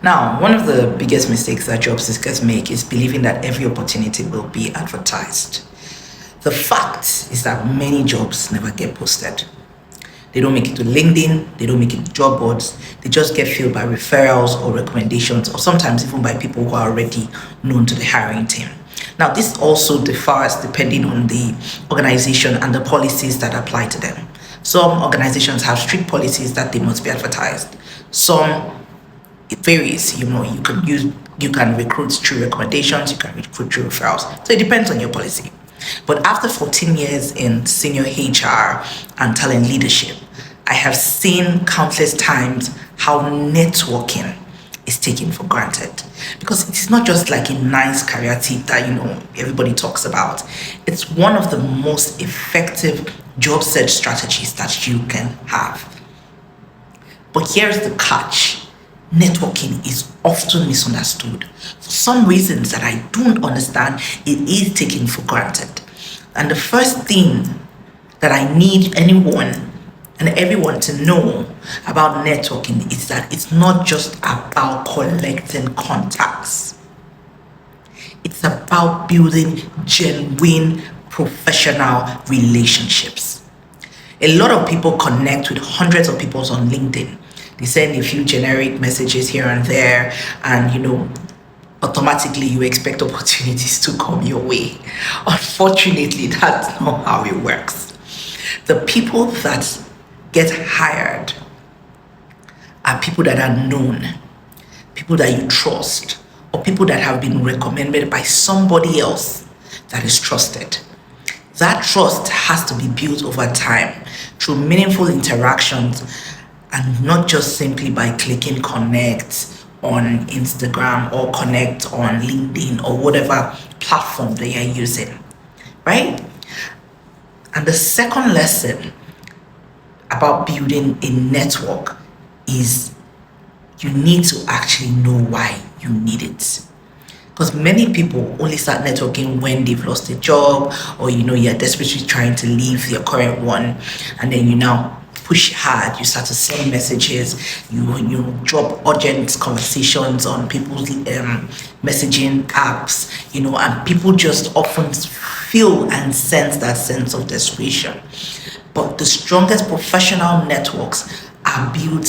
Now, one of the biggest mistakes that job seekers make is believing that every opportunity will be advertised. The fact is that many jobs never get posted. They don't make it to LinkedIn, they don't make it to job boards, they just get filled by referrals or recommendations, or sometimes even by people who are already known to the hiring team. Now, this also differs depending on the organization and the policies that apply to them. Some organizations have strict policies that they must be advertised. Some, it varies. You can recruit through recommendations, you can recruit through referrals. So it depends on your policy. But after 14 years in senior HR and talent leadership, I have seen countless times how networking is taken for granted. Because it's not just like a nice career tip that everybody talks about. It's one of the most effective job search strategies that you can have. But here's the catch. Networking is often misunderstood. For some reasons that I don't understand, it is taken for granted. And the first thing that I need anyone and everyone to know about networking is that it's not just about collecting contacts. It's about building genuine professional relationships. A lot of people connect with hundreds of people on LinkedIn. They send a few generic messages here and there, and automatically you expect opportunities to come your way. Unfortunately, that's not how it works. The people that get hired are people that are known, people that you trust, or people that have been recommended by somebody else that is trusted. That trust has to be built over time through meaningful interactions, and not just simply by clicking connect on Instagram or connect on LinkedIn or whatever platform they are using, right? And the second lesson about building a network is you need to actually know why you need it. Because many people only start networking when they've lost a job, or you're desperately trying to leave your current one, and then you now push hard, you start to send messages, you drop urgent conversations on people's messaging apps, and people just often feel and sense that sense of desperation. But the strongest professional networks are built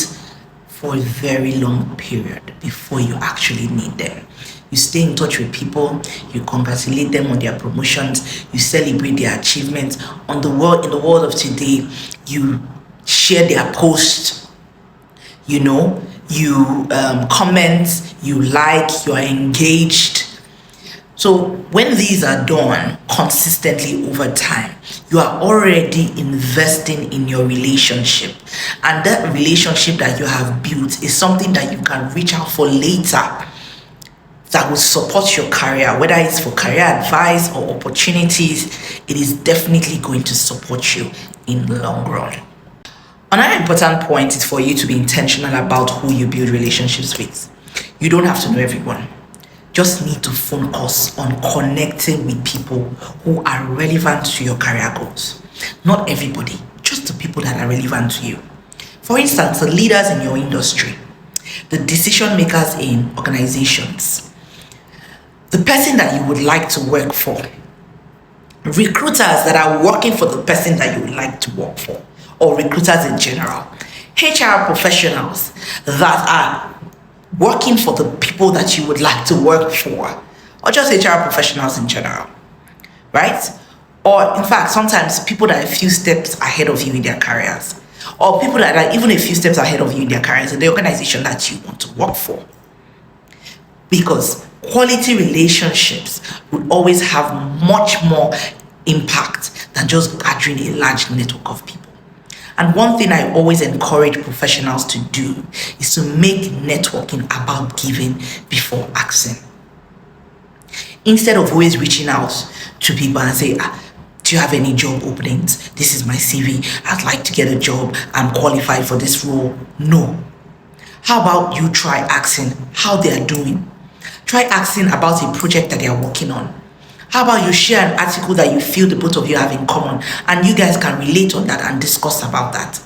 for a very long period before you actually need them. You stay in touch with people, you congratulate them on their promotions, you celebrate their achievements. In the world of today, you share their posts, you comment, you like, you are engaged. So when these are done consistently over time, you are already investing in your relationship. And that relationship that you have built is something that you can reach out for later, that will support your career, whether it's for career advice or opportunities. It is definitely going to support you in the long run. Another important point is for you to be intentional about who you build relationships with. You don't have to know everyone. Just need to focus on connecting with people who are relevant to your career goals. Not everybody, just the people that are relevant to you. For instance, the leaders in your industry, the decision makers in organizations, the person that you would like to work for, recruiters that are working for the person that you would like to work for, or recruiters in general, HR professionals that are working for the people that you would like to work for, or just HR professionals in general, right? Or in fact, sometimes people that are a few steps ahead of you in their careers, or people that are even a few steps ahead of you in their careers in the organization that you want to work for. Because quality relationships will always have much more impact than just gathering a large network of people. And one thing I always encourage professionals to do is to make networking about giving before asking. Instead of always reaching out to people and say, do you have any job openings? This is my CV. I'd like to get a job. I'm qualified for this role. No. How about you try asking how they are doing? Try asking about a project that they are working on. How about you share an article that you feel the both of you have in common, and you guys can relate on that and discuss about that?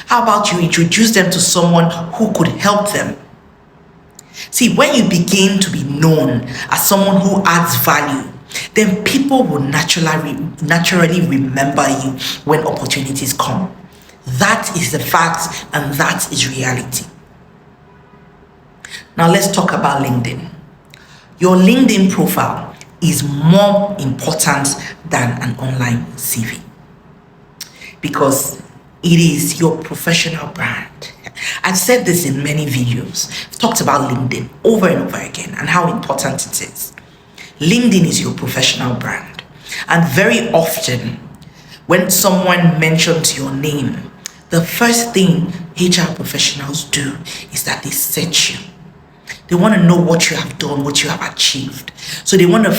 How about you introduce them to someone who could help them? See, when you begin to be known as someone who adds value, then people will naturally remember you when opportunities come. That is the fact, and that is reality. Now let's talk about LinkedIn. Your LinkedIn profile is more important than an online CV because it is your professional brand. I've said this in many videos. I've talked about LinkedIn over and over again and how important it is. LinkedIn is your professional brand. And very often, when someone mentions your name, the first thing HR professionals do is that they search you. They want to know what you have done, what you have achieved. So they want to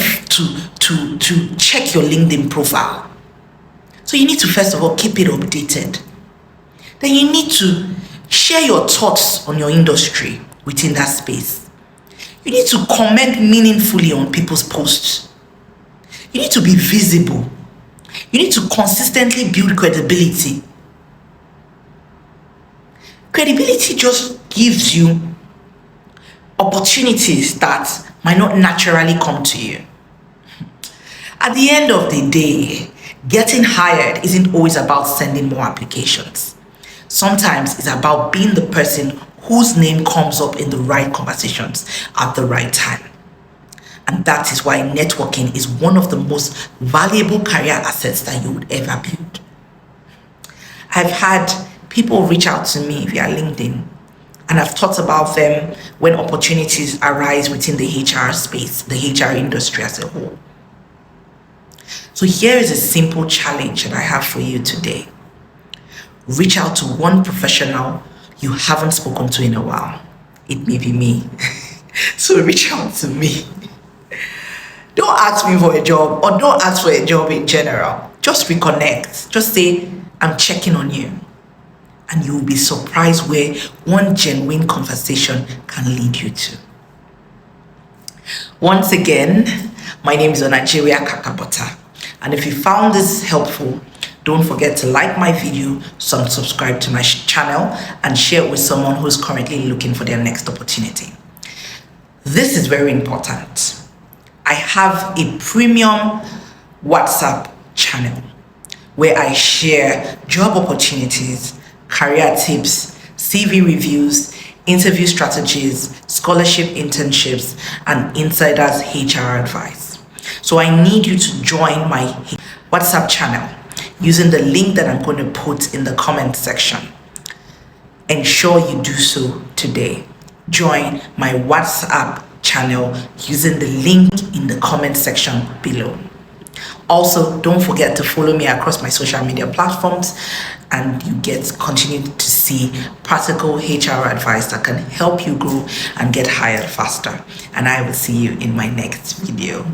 check your LinkedIn profile. So you need to first of all keep it updated. Then you need to share your thoughts on your industry within that space. You need to comment meaningfully on people's posts. You need to be visible. You need to consistently build credibility. Credibility just gives you opportunities that might not naturally come to you. At the end of the day, getting hired isn't always about sending more applications. Sometimes it's about being the person whose name comes up in the right conversations at the right time. And that is why networking is one of the most valuable career assets that you would ever build. I've had people reach out to me via LinkedIn, and I've talked about them when opportunities arise within the HR space, the HR industry as a whole. So here is a simple challenge that I have for you today. Reach out to one professional you haven't spoken to in a while. It may be me. So reach out to me. Don't ask me for a job, or don't ask for a job in general. Just reconnect. Just say, I'm checking on you. And you will be surprised where one genuine conversation can lead you to. Once again, my name is Onajevwe Akakabota. And if you found this helpful, don't forget to like my video, subscribe to my channel, and share it with someone who's currently looking for their next opportunity. This is very important. I have a premium WhatsApp channel where I share job opportunities, career tips, CV reviews, interview strategies, scholarship internships, and insiders HR advice. So I need you to join my WhatsApp channel using the link that I'm going to put in the comment section. Ensure you do so today. Join my WhatsApp channel using the link in the comment section below. Also, don't forget to follow me across my social media platforms, and you continue to see practical HR advice that can help you grow and get hired faster. And I will see you in my next video.